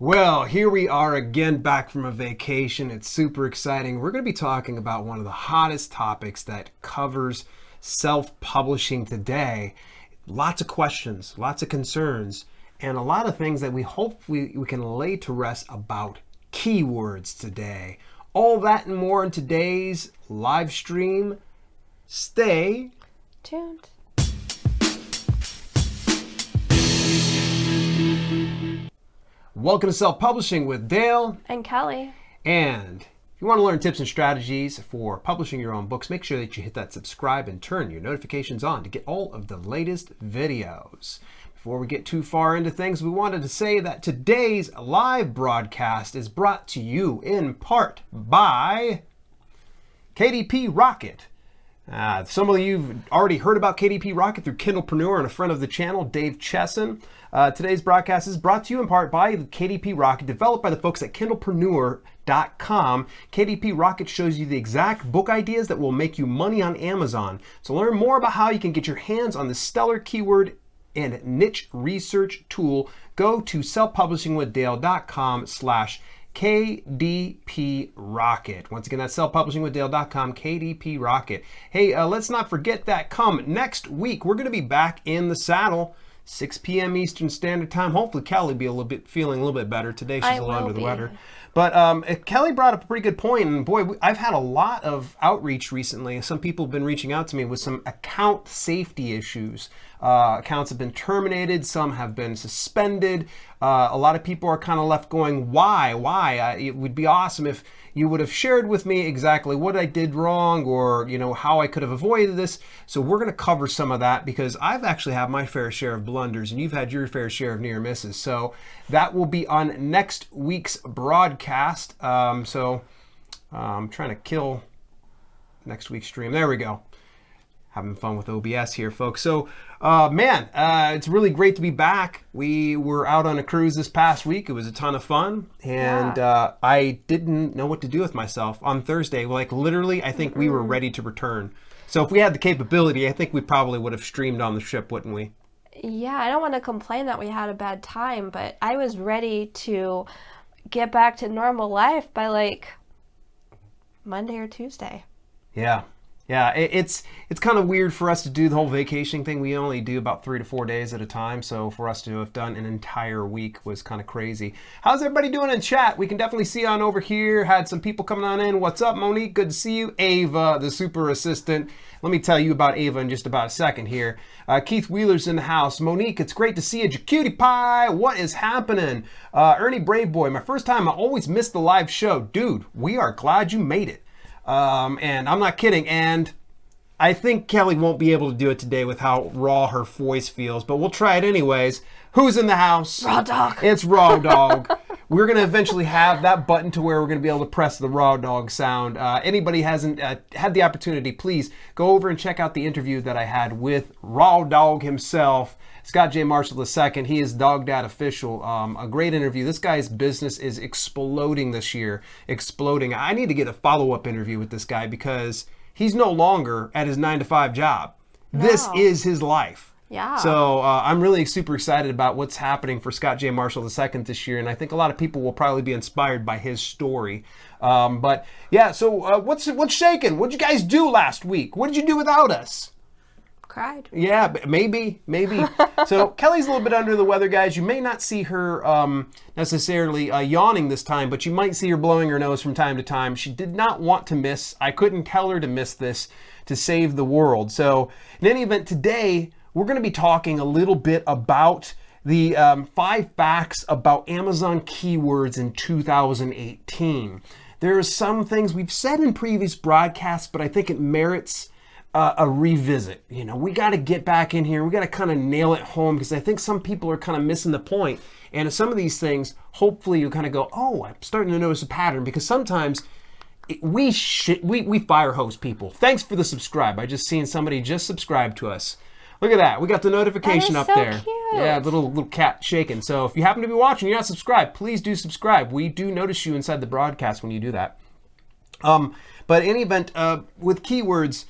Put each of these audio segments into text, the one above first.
Well, here we are again back from a vacation. It's super exciting. We're going to be talking about one of the hottest topics that covers self-publishing today. Lots of questions, lots of concerns, and a lot of things that we hope we can lay to rest about keywords today. All that and more in today's live stream. Stay tuned. Welcome to Self-Publishing with Dale and Kelly. And if you want to learn tips and strategies for publishing your own books, make sure that you hit that subscribe and turn your notifications on to get all of the latest videos. Before we get too far into things, we wanted to say that today's live broadcast is brought to you in part by KDP Rocket. Some of you have already heard about KDP Rocket through Kindlepreneur and a friend of the channel, Dave Chesson. Today's broadcast is brought to you in part by KDP Rocket, developed by the folks at Kindlepreneur.com. KDP Rocket shows you the exact book ideas that will make you money on Amazon. So learn more about how you can get your hands on this stellar keyword and niche research tool. Go to selfpublishingwithdale.com/KDP Rocket. Once again, that's selfpublishingwithdale.com, KDP Rocket. Hey, let's not forget that come next week, we're going to be back in the saddle, 6 p.m. Eastern Standard Time. Hopefully Kelly will be feeling a little bit better today. She's a little under the weather. But Kelly brought up a pretty good point, and boy, I've had a lot of outreach recently. Some people have been reaching out to me with some account safety issues. Accounts have been terminated, some have been suspended. A lot of people are kind of left going, why? It would be awesome if you would have shared with me exactly what I did wrong, or how I could have avoided this. So we're going to cover some of that, because I've actually had my fair share of blunders and you've had your fair share of near misses. So that will be on next week's broadcast. I'm trying to kill next week's stream. There we go. Having fun with OBS here, folks. So, it's really great to be back. We were out on a cruise this past week. It was a ton of fun. And I didn't know what to do with myself on Thursday. Like, literally, I think we were ready to return. So if we had the capability, I think we probably would have streamed on the ship, wouldn't we? Yeah, I don't want to complain that we had a bad time, but I was ready to get back to normal life by, like, Monday or Tuesday. Yeah. Yeah, it's kind of weird for us to do the whole vacation thing. We only do about 3 to 4 days at a time. So for us to have done an entire week was kind of crazy. How's everybody doing in chat? We can definitely see on over here. Had some people coming on in. What's up, Monique? Good to see you. Ava, the super assistant. Let me tell you about Ava in just about a second here. Keith Wheeler's in the house. Monique, it's great to see you. Cutie Pie, what is happening? Ernie Brave Boy, my first time. I always miss the live show. Dude, we are glad you made it. And I'm not kidding. And I think Kelly won't be able to do it today with how raw her voice feels, but we'll try it anyways. Who's in the house? Raw Dog. It's Raw Dog. We're going to eventually have that button to where we're going to be able to press the Raw Dog sound. Anybody hasn't had the opportunity, please go over and check out the interview that I had with Raw Dog himself, Scott J. Marshall II. He is Dog Dad Official. A great interview. This guy's business is exploding this year. Exploding. I need to get a follow-up interview with this guy, because he's no longer at his 9-to-5 job. No. This is his life. Yeah. So I'm really super excited about what's happening for Scott J. Marshall II this year, and I think a lot of people will probably be inspired by his story. But yeah, so what's shaking? What'd you guys do last week? What did you do without us? Cried. Yeah, maybe. So Kelly's a little bit under the weather, guys. You may not see her necessarily yawning this time, but you might see her blowing her nose from time to time. She did not want to miss. I couldn't tell her to miss this to save the world. So in any event, today we're going to be talking a little bit about the 5 facts about Amazon keywords in 2018. There are some things we've said in previous broadcasts, but I think it merits a revisit. We got to get back in here. We got to kind of nail it home, because I think some people are kind of missing the point. And some of these things, hopefully you kind of go, oh, I'm starting to notice a pattern, because sometimes we fire hose people. Thanks for the subscribe. I just seen somebody just subscribe to us. Look at that. We got the notification up so there. Cute. Yeah, little cat shaking. So if you happen to be watching, you're not subscribed, please do subscribe. We do notice you inside the broadcast when you do that. But in any event, with keywords,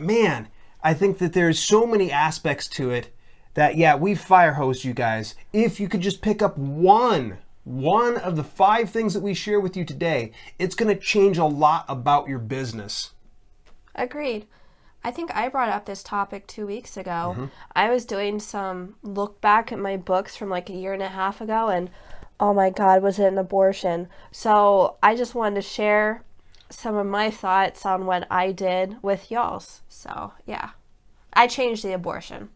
man, I think that there's so many aspects to it that, yeah, we've fire hosed you guys. If you could just pick up one one of the 5 things that we share with you today, it's going to change a lot about your business. Agreed. I think I brought up this topic 2 weeks ago. I was doing some look back at my books from like a year and a half ago, and oh my God, was it an abortion? So I just wanted to share some of my thoughts on what I did with y'all's. So yeah, I changed the abortion.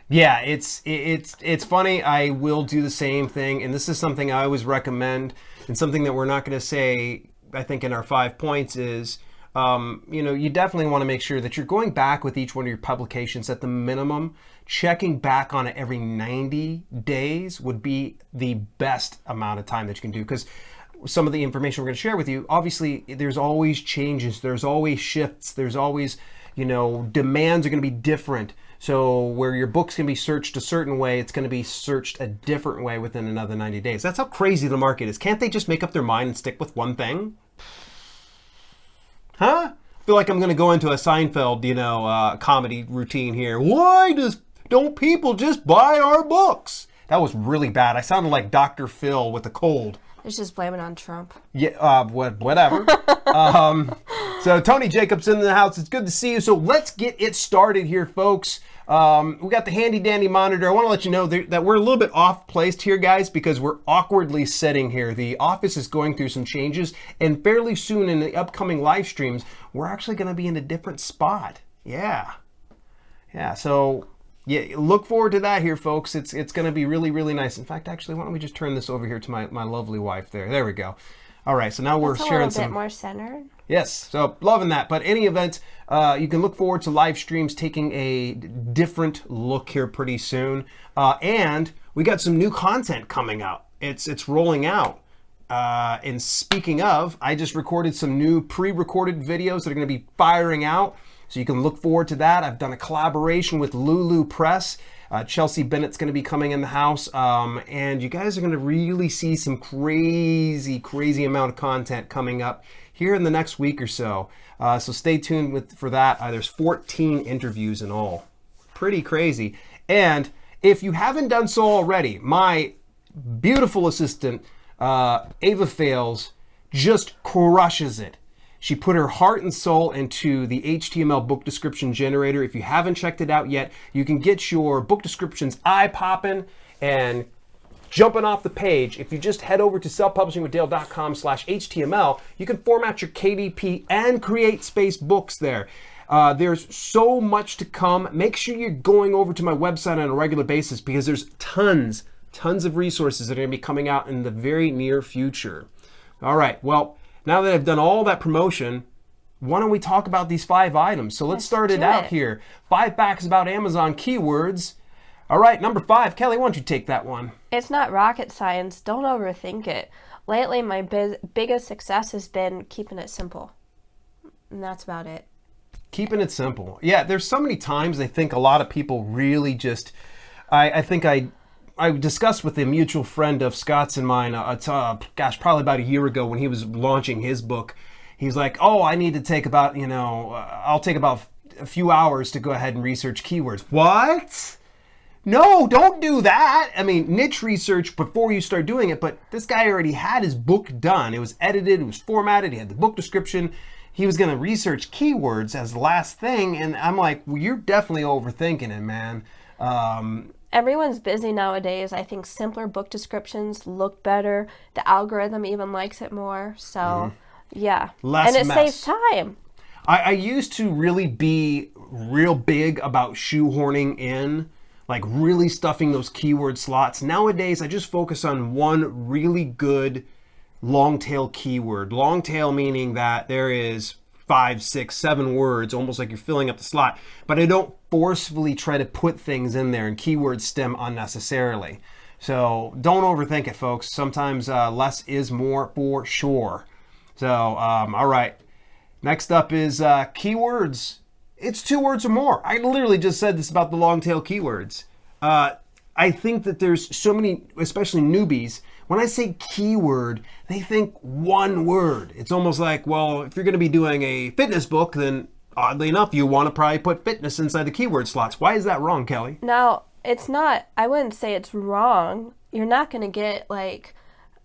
Yeah, it's funny. I will do the same thing, and this is something I always recommend, and something that we're not going to say, I think, in our 5 points is, you definitely want to make sure that you're going back with each one of your publications at the minimum. Checking back on it every 90 days would be the best amount of time that you can do, because some of the information we're going to share with you, obviously, there's always changes, there's always shifts, there's always, demands are going to be different. So where your book's going to be searched a certain way, it's going to be searched a different way within another 90 days. That's how crazy the market is. Can't they just make up their mind and stick with one thing? Huh? I feel like I'm going to go into a Seinfeld, comedy routine here. Don't people just buy our books? That was really bad. I sounded like Dr. Phil with a cold. Let's just blame it on Trump. Yeah, whatever. So Tony Jacobs in the house. It's good to see you. So let's get it started here, folks. We got the handy dandy monitor. I want to let you know that we're a little bit off placed here, guys, because we're awkwardly sitting here. The office is going through some changes, and fairly soon in the upcoming live streams, we're actually going to be in a different spot. Yeah. So yeah, look forward to that here, folks. It's going to be really, really nice. In fact, actually, why don't we just turn this over here to my lovely wife there. There we go. All right, so now we're sharing some... a little bit more centered. Yes, so loving that. But any event, you can look forward to live streams taking a different look here pretty soon. And we got some new content coming out. It's rolling out. And speaking of, I just recorded some new pre-recorded videos that are going to be firing out. So you can look forward to that. I've done a collaboration with Lulu Press. Chelsea Bennett's going to be coming in the house. And you guys are going to really see some crazy amount of content coming up here in the next week or so. So stay tuned for that. There's 14 interviews in all. Pretty crazy. And if you haven't done so already, my beautiful assistant, Ava Fails, just crushes it. She put her heart and soul into the HTML book description generator. If you haven't checked it out yet, you can get your book descriptions eye-popping and jumping off the page. If you just head over to selfpublishingwithdale.com/HTML, you can format your KDP and create space books there. There's so much to come. Make sure you're going over to my website on a regular basis, because there's tons of resources that are going to be coming out in the very near future. All right, well, now that I've done all that promotion, why don't we talk about these 5 items? So let's start it out here. 5 facts about Amazon keywords. All right, number 5. Kelly, why don't you take that one? It's not rocket science. Don't overthink it. Lately, my biggest success has been keeping it simple. And that's about it. Keeping it simple. Yeah, there's so many times I think a lot of people really just... I discussed with a mutual friend of Scott's and mine, probably about a year ago when he was launching his book. He's like, I need to take about, I'll take about a few hours to go ahead and research keywords. What? No, don't do that. I mean, niche research before you start doing it, but this guy already had his book done. It was edited, it was formatted, he had the book description. He was going to research keywords as the last thing, and I'm like, well, you're definitely overthinking it, man. Everyone's busy nowadays. I think simpler book descriptions look better. The algorithm even likes it more. So, yeah. Less and it mess. saves time. I used to really be real big about shoehorning in, like really stuffing those keyword slots. Nowadays, I just focus on one really good long tail keyword. Long tail meaning that there is 5, 6, 7 words, almost like you're filling up the slot. But I don't forcefully try to put things in there and keyword stem unnecessarily. So don't overthink it, folks. Sometimes less is more for sure. So, all right. Next up is keywords. It's 2 words or more. I literally just said this about the long tail keywords. I think that there's so many, especially newbies, when I say keyword, they think one word. It's almost like, well, if you're going to be doing a fitness book, then oddly enough, you want to probably put fitness inside the keyword slots. Why is that wrong, Kelly? Now, it's not, I wouldn't say it's wrong. You're not going to get like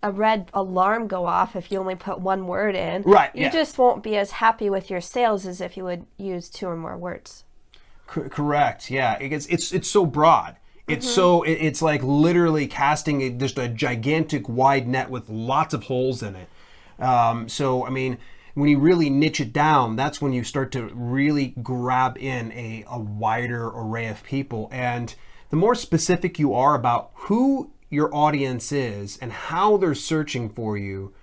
a red alarm go off if you only put one word in. Right. You just won't be as happy with your sales as if you would use 2 or more words. Correct. Yeah. It's so broad. It's it's like literally casting just a gigantic wide net with lots of holes in it. So I mean, when you really niche it down, that's when you start to really grab in a wider array of people. And the more specific you are about who your audience is and how they're searching for you,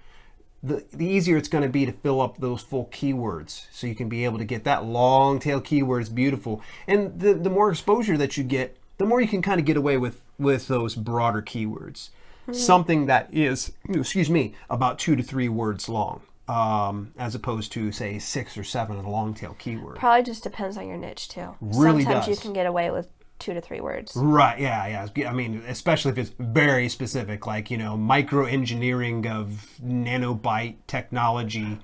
the easier it's going to be to fill up those full keywords. So you can be able to get that long tail keywords beautiful. And the more exposure that you get, the more you can kind of get away with those broader keywords. Something that is, about 2 to 3 words long. As opposed to, say, 6 or 7 of the long tail keyword. Probably just depends on your niche too. Really Sometimes does. you can get away with 2 to 3 words. Right, yeah. I mean, especially if it's very specific, like, micro engineering of nanobyte technology.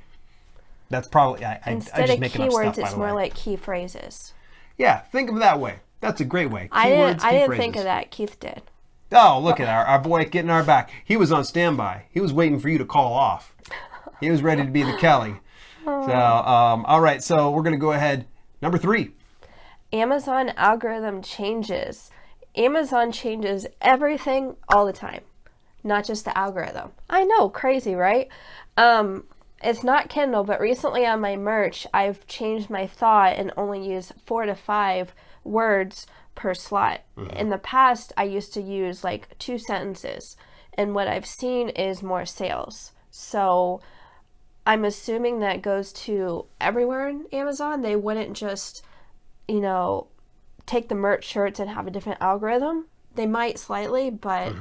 That's probably, I Instead just of making up stuff, keywords, by it's the more way. like key phrases. Yeah, think of it that way. That's a great way. I Keywords, key didn't phrases. think of that. Keith did. Oh, look at our boy getting our back. He was on standby. He was waiting for you to call off. He was ready to be the Kelly. So, all right. So we're going to go ahead. Number 3. Amazon algorithm changes. Amazon changes everything all the time, not just the algorithm. I know, crazy, right? It's not Kindle, but recently on my merch, I've changed my thought and only use 4 to 5 words per slot. In the past, I used to use like 2 sentences, and what I've seen is more sales. So I'm assuming that goes to everywhere in Amazon. They wouldn't just, take the merch shirts and have a different algorithm. They might slightly, but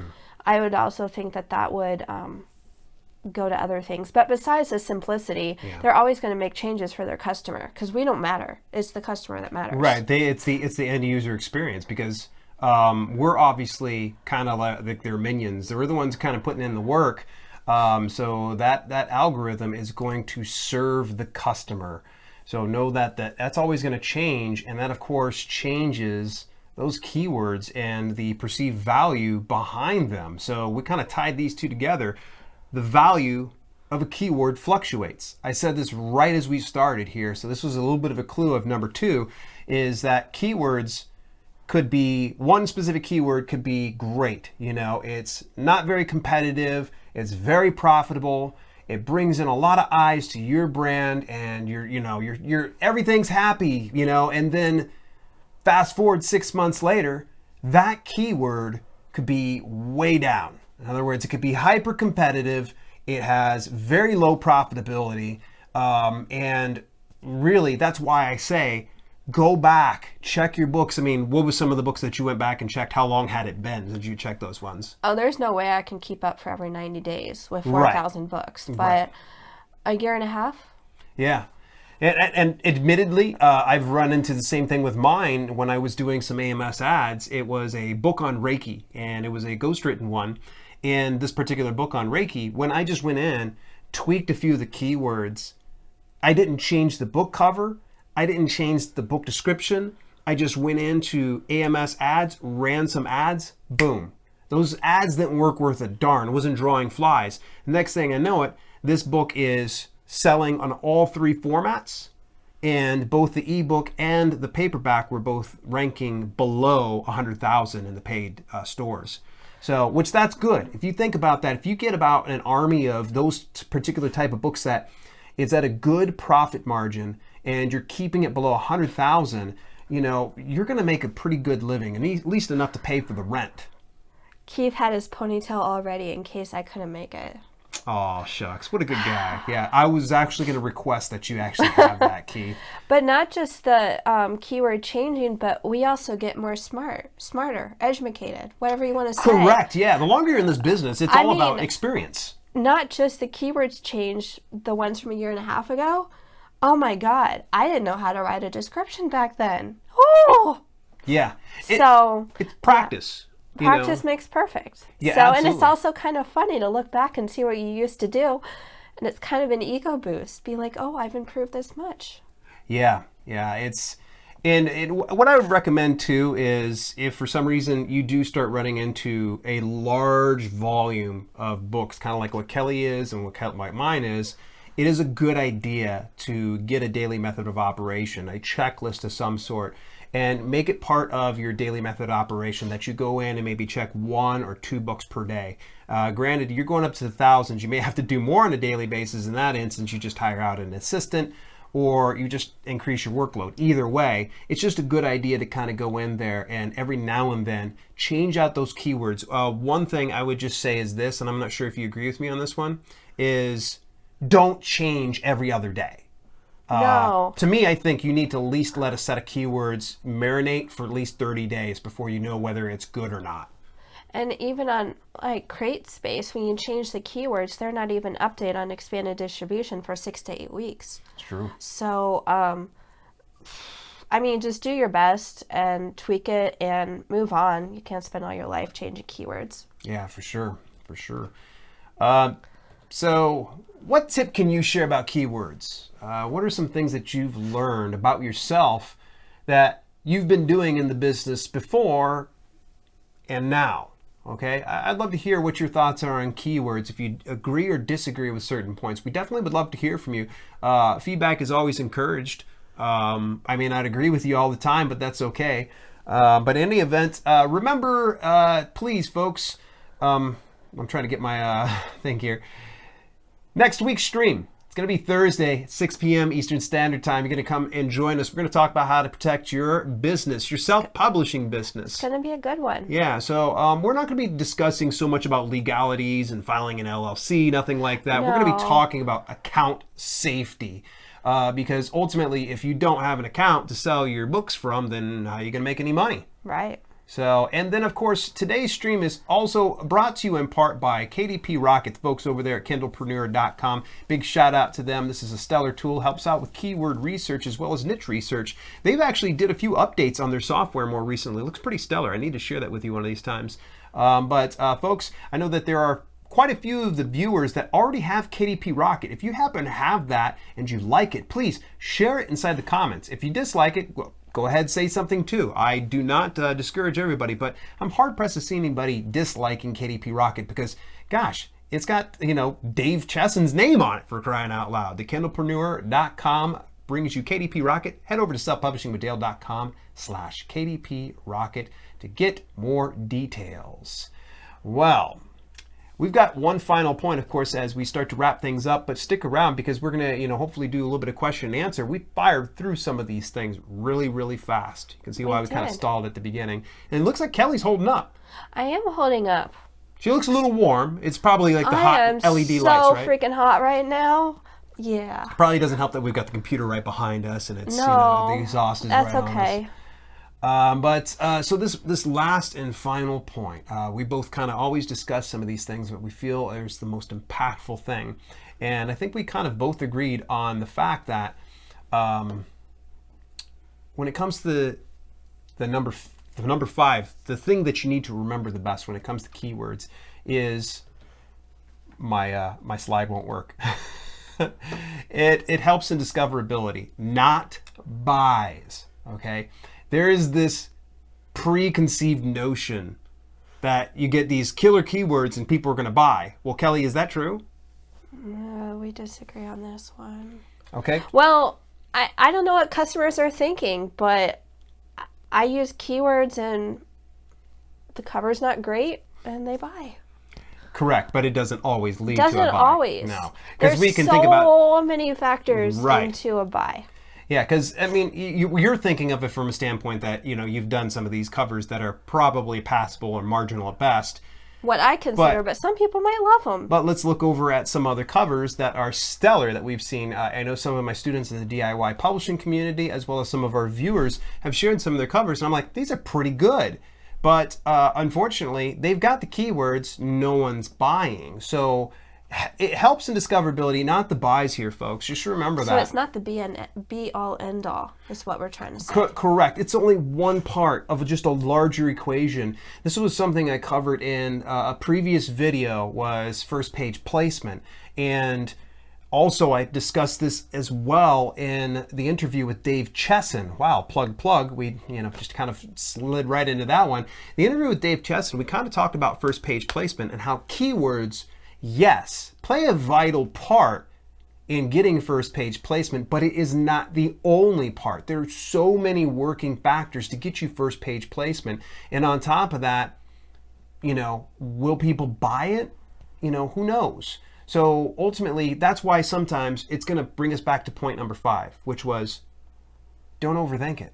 I would also think that would go to other things. But besides the simplicity, they're always going to make changes for their customer because we don't matter. It's the customer that matters. Right. It's the end user experience because we're obviously kind of like their minions. They're the ones kind of putting in the work. So that algorithm is going to serve the customer. So know that's always going to change, and that of course changes those keywords and the perceived value behind them. So we kind of tied these two together. The value of a keyword fluctuates. I said this right as we started here, so this was a little bit of a clue of number 2, is that keywords could be, one specific keyword could be great. It's not very competitive, it's very profitable, it brings in a lot of eyes to your brand, and you're everything's happy, and then fast forward 6 months later, that keyword could be way down. In other words, it could be hyper competitive. It has very low profitability. And really, that's why I say, go back, check your books. I mean, what was some of the books that you went back and checked? How long had it been? Did you check those ones? Oh, there's no way I can keep up for every 90 days with 4,000 books. But a year and a half? Yeah. And admittedly, I've run into the same thing with mine when I was doing some AMS ads. It was a book on Reiki, and it was a ghostwritten one. And this particular book on Reiki, when I just went in, tweaked a few of the keywords, I didn't change the book cover. I didn't change the book description. I just went into AMS ads, ran some ads, boom. Those ads didn't work worth a darn. It wasn't drawing flies. Next thing I know it, this book is selling on all 3 formats, and both the ebook and the paperback were both ranking below 100,000 in the paid stores. So, which that's good. If you think about that, if you get about an army of those particular type of books that it's at a good profit margin and you're keeping it below 100,000, you're going to make a pretty good living, and at least enough to pay for the rent. Keith had his ponytail all ready in case I couldn't make it. Oh, shucks. What a good guy. Yeah, I was actually going to request that you actually have that, Keith. But not just the keyword changing, but we also get more smarter, educated, whatever you want to say. Correct. Yeah. The longer you're in this business, it's all about experience. Not just the keywords change, the ones from a year and a half ago. Oh my God. I didn't know how to write a description back then. Oh! Yeah. It's practice. Practice makes perfect. Yeah, absolutely. And it's absolutely. also kind of funny to look back and see what you used to do. And it's kind of an ego boost. Be like, oh, I've improved this much. Yeah. It's What I would recommend too is if for some reason you do start running into a large volume of books, kind of like what Kelly is and what mine is, it is a good idea to get a daily method of operation, a checklist of some sort, and make it part of your daily method of operation that you go in and maybe check 1 or 2 books per day. Granted, you're going up to the thousands. You may have to do more on a daily basis. In that instance, you just hire out an assistant or you just increase your workload. Either way, it's just a good idea to kind of go in there and every now and then change out those keywords. One thing I would just say is this, and I'm not sure if you agree with me on this one, is don't change every other day. No. To me, I think you need to at least let a set of keywords marinate for at least 30 days before you know whether it's good or not. And even on like CreateSpace, when you change the keywords, they're not even updated on expanded distribution for 6 to 8 weeks. It's true. So, I mean, just do your best and tweak it and move on. You can't spend all your life changing keywords. Yeah, for sure. For sure. So what tip can you share about keywords? What are some things that you've learned about yourself that you've been doing in the business before and now? Okay, I'd love to hear what your thoughts are on keywords. If you agree or disagree with certain points, we definitely would love to hear from you. Feedback is always encouraged. I may not agree with you all the time, but that's okay. But in any event, remember, please, folks, I'm trying to get my thing here. Next week's stream, it's going to be Thursday, 6 p.m. Eastern Standard Time. You're going to come and join us. We're going to talk about how to protect your business, your self-publishing business. It's going to be a good one. Yeah, so we're not going to be discussing so much about legalities and filing an LLC, nothing like that. No. We're going to be talking about account safety. Because ultimately, if you don't have an account to sell your books from, then how are you going to make any money? Right. So, and then of course, today's stream is also brought to you in part by KDP Rocket, the folks over there at kindlepreneur.com. Big shout out to them. This is a stellar tool, helps out with keyword research as well as niche research. They've actually did a few updates on their software more recently. It looks pretty stellar. I need to share that with you one of these times. But folks, I know that there are quite a few of the viewers that already have KDP Rocket. If you happen to have that and you like it, please share it inside the comments. If you dislike it, well, go ahead, say something too. I do not discourage everybody, but I'm hard pressed to see anybody disliking KDP Rocket because, gosh, it's got, Dave Chesson's name on it, for crying out loud. The Kindlepreneur.com brings you KDP Rocket. Head over to selfpublishingwithdale.com/KDP Rocket to get more details. Well, we've got one final point, of course, as we start to wrap things up, but stick around because we're going to, hopefully do a little bit of question and answer. We fired through some of these things really, really fast. You can see why we kind of stalled at the beginning. And it looks like Kelly's holding up. I am holding up. She looks a little warm. It's probably like the hot LED lights, right? I am so freaking hot right now. Yeah. Probably doesn't help that we've got the computer right behind us and it's, no, the exhaust is that's right on okay. us. So this last and final point, we both kind of always discuss some of these things, but we feel is the most impactful thing. And I think we kind of both agreed on the fact that when it comes to the number 5, the thing that you need to remember the best when it comes to keywords is my slide won't work. It helps in discoverability, not buys. Okay. There is this preconceived notion that you get these killer keywords and people are going to buy. Well, Kelly, is that true? No, we disagree on this one. Okay. Well, I don't know what customers are thinking, but I use keywords and the cover's not great and they buy. Correct, but it doesn't always lead to a buy. Doesn't always. No. There's we can so think about many factors into a buy. Yeah, because, I mean, you're thinking of it from a standpoint that, you've done some of these covers that are probably passable or marginal at best. What I consider, but some people might love them. But let's look over at some other covers that are stellar that we've seen. I know some of my students in the DIY publishing community, as well as some of our viewers, have shared some of their covers, and I'm like, these are pretty good. But unfortunately, they've got the keywords no one's buying. So it helps in discoverability, not the buys here, folks. Just remember that. So it's not the be-all, end-all, is what we're trying to say. Correct. It's only one part of just a larger equation. This was something I covered in a previous video, was first page placement. And Also, I discussed this as well in the interview with Dave Chesson. Wow, plug. We, just kind of slid right into that one. The interview with Dave Chesson, we kind of talked about first page placement and how keywords, yes, play a vital part in getting first page placement, but it is not the only part. There are so many working factors to get you first page placement. And on top of that, will people buy it? Who knows? So ultimately, that's why sometimes it's going to bring us back to point number 5, which was don't overthink it.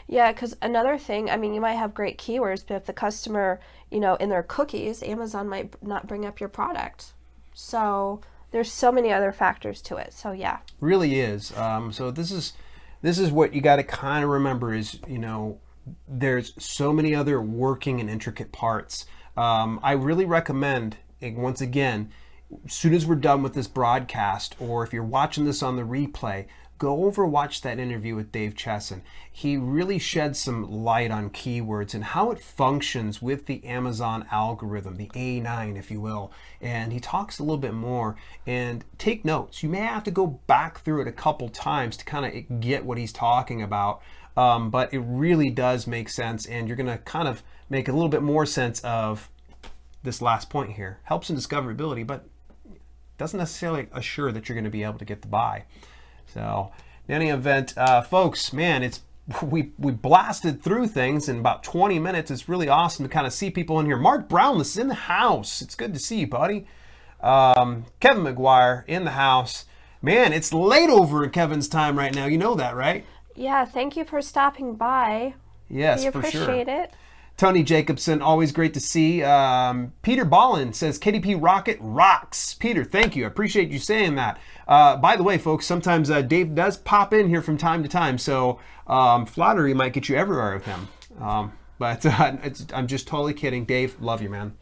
Yeah, because another thing, you might have great keywords, but if the customer, in their cookies, Amazon might not bring up your product. So there's so many other factors to it. So yeah. Really is. So this is what you got to kind of remember is, there's so many other working and intricate parts. I really recommend, once again, as soon as we're done with this broadcast, or if you're watching this on the replay, go over, watch that interview with Dave Chesson. He really sheds some light on keywords and how it functions with the Amazon algorithm, the A9, if you will. And he talks a little bit more, and take notes. You may have to go back through it a couple times to kind of get what he's talking about. But it really does make sense, and you're going to kind of make a little bit more sense of this last point here. Helps in discoverability, but doesn't necessarily assure that you're going to be able to get the buy. So in any event, folks, man, we blasted through things in about 20 minutes. It's really awesome to kind of see people in here. Mark Brownless is in the house. It's good to see you, buddy. Kevin McGuire in the house. Man, it's late over in Kevin's time right now. You know that, right? Yeah, thank you for stopping by. Yes, we for sure. appreciate it. Tony Jacobson, always great to see. Peter Ballin says, KDP Rocket rocks. Peter, thank you. I appreciate you saying that. By the way, folks, sometimes Dave does pop in here from time to time, so flattery might get you everywhere with him. But I'm just totally kidding. Dave, love you, man.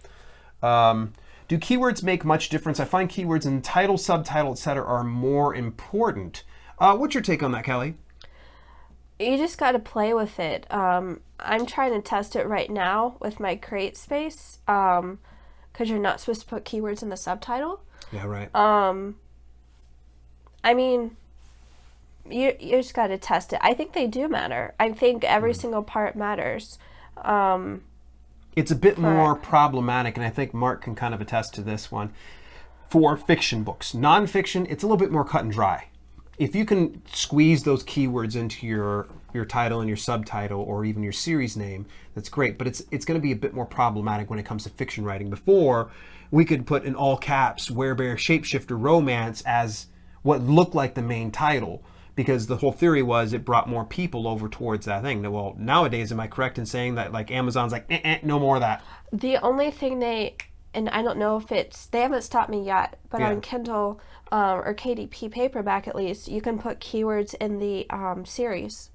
Do keywords make much difference? I find keywords in title, subtitle, etc. are more important. What's your take on that, Kelly? You just got to play with it. I'm trying to test it right now with my create space because you're not supposed to put keywords in the subtitle. Yeah, right. You just got to test it. I think they do matter. I think every single part matters. It's a bit more problematic, and I think Mark can kind of attest to this one. For fiction books, nonfiction, it's a little bit more cut and dry. If you can squeeze those keywords into your title and your subtitle or even your series name, that's great. But it's going to be a bit more problematic when it comes to fiction writing. Before, we could put in all caps Werebear Shapeshifter Romance as what looked like the main title, because the whole theory was it brought more people over towards that thing. Well, nowadays, am I correct in saying that like Amazon's like, no more of that? The only thing and I don't know if they haven't stopped me yet, but on Kindle or KDP paperback at least, you can put keywords in the series.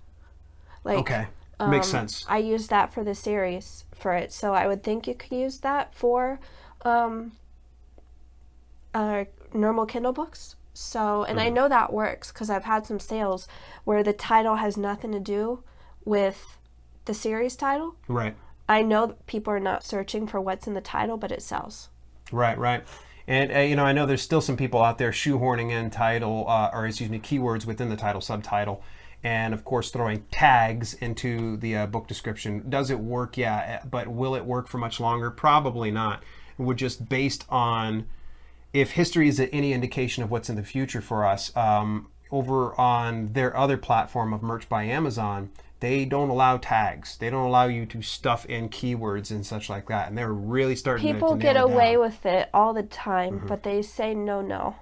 Okay, makes sense. I use that for the series for it, so I would think you could use that for normal Kindle books. So, and I know that works because I've had some sales where the title has nothing to do with the series title. Right. I know that people are not searching for what's in the title, but it sells. Right. And, I know there's still some people out there shoehorning in keywords within the title, subtitle, and of course throwing tags into the book description. Does it work? Yeah, but will it work for much longer? Probably not. We're just based on, if history is any indication of what's in the future for us, over on their other platform of Merch by Amazon, they don't allow tags. They don't allow you to stuff in keywords and such like that. And they're really starting to People get away with it all the time, but they say no.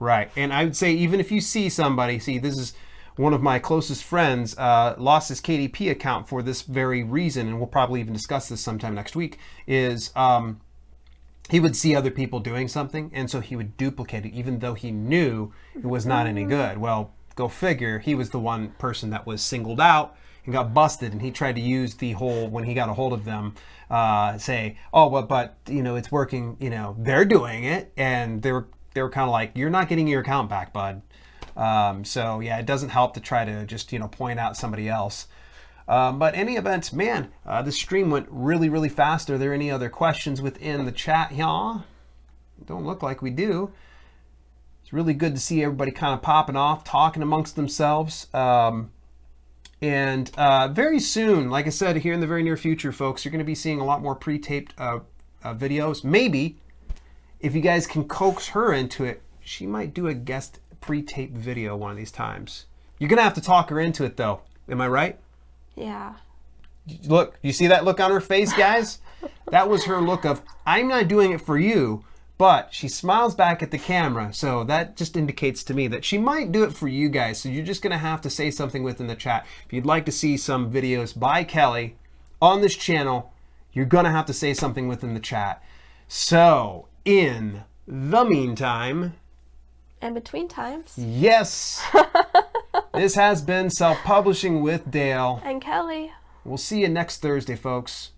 Right. And I would say even if you see somebody, this is one of my closest friends, lost his KDP account for this very reason, and we'll probably even discuss this sometime next week, is he would see other people doing something, and so he would duplicate it even though he knew it was not any good. Well, go figure, he was the one person that was singled out and got busted, and he tried to use the whole, when he got a hold of them, say, oh, well, but it's working, they're doing it, and they were kind of like, you're not getting your account back, bud. So yeah, it doesn't help to try to just point out somebody else. But any event, man, the stream went really, really fast. Are there any other questions within the chat? Yeah, don't look like we do. It's really good to see everybody kind of popping off, talking amongst themselves. And very soon, like I said, here in the very near future, folks, you're going to be seeing a lot more pre-taped videos. Maybe if you guys can coax her into it, she might do a guest pre-taped video one of these times. You're going to have to talk her into it, though. Am I right? Yeah. Look, you see that look on her face, guys? That was her look of, I'm not doing it for you, but she smiles back at the camera. So that just indicates to me that she might do it for you guys. So you're just going to have to say something within the chat. If you'd like to see some videos by Kelly on this channel, you're going to have to say something within the chat. So in the meantime... And between times. Yes. This has been Self-Publishing with Dale. And Kelly. We'll see you next Thursday, folks.